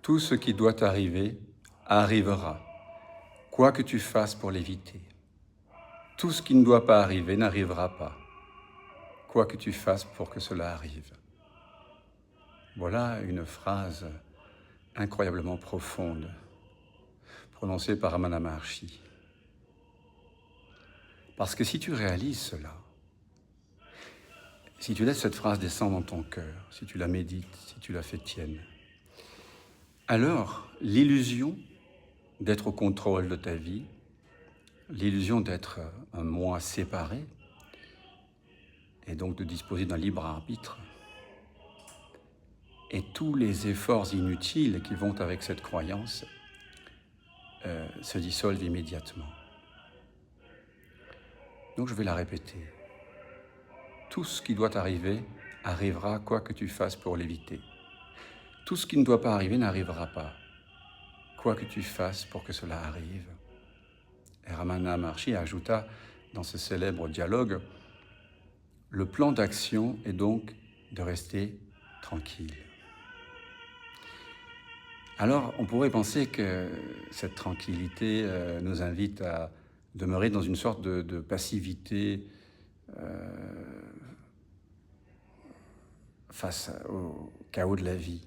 Tout ce qui doit arriver arrivera, quoi que tu fasses pour l'éviter. Tout ce qui ne doit pas arriver n'arrivera pas, quoi que tu fasses pour que cela arrive. Voilà une phrase incroyablement profonde, prononcée par Ramana Maharshi. Parce que si tu réalises cela, si tu laisses cette phrase descendre dans ton cœur, si tu la médites, si tu la fais tienne, alors l'illusion d'être au contrôle de ta vie, l'illusion d'être un moi séparé, et donc de disposer d'un libre arbitre, et tous les efforts inutiles qui vont avec cette croyance se dissolvent immédiatement. Donc je vais la répéter. Tout ce qui doit arriver arrivera, quoi que tu fasses pour l'éviter. Tout ce qui ne doit pas arriver n'arrivera pas, quoi que tu fasses pour que cela arrive. Et Ramana Maharshi ajouta dans ce célèbre dialogue, le plan d'action est donc de rester tranquille. Alors, on pourrait penser que cette tranquillité nous invite à demeurer dans une sorte de passivité face au chaos de la vie.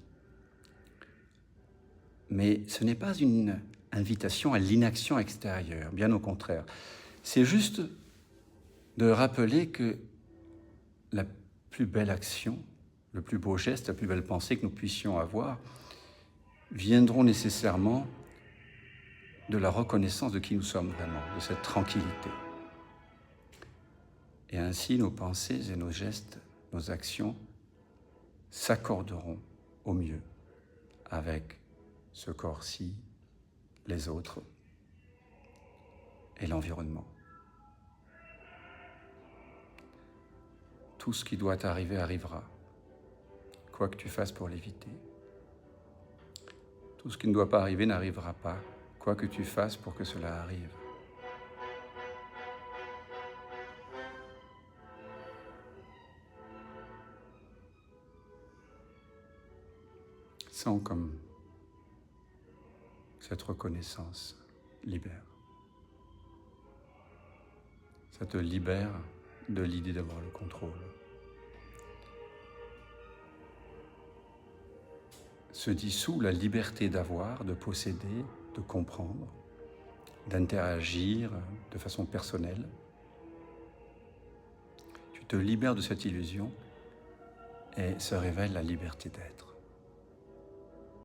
Mais ce n'est pas une invitation à l'inaction extérieure, bien au contraire. C'est juste de rappeler que la plus belle action, le plus beau geste, la plus belle pensée que nous puissions avoir viendront nécessairement de la reconnaissance de qui nous sommes vraiment, de cette tranquillité. Et ainsi, nos pensées et nos gestes, nos actions s'accorderont au mieux avec ce corps-ci, les autres et l'environnement. Tout ce qui doit arriver arrivera, quoi que tu fasses pour l'éviter. Tout ce qui ne doit pas arriver n'arrivera pas, quoi que tu fasses pour que cela arrive. Sens comme cette reconnaissance libère. Ça te libère de l'idée d'avoir le contrôle. Se dissout la liberté d'avoir, de posséder, de comprendre, d'interagir de façon personnelle. Tu te libères de cette illusion et se révèle la liberté d'être.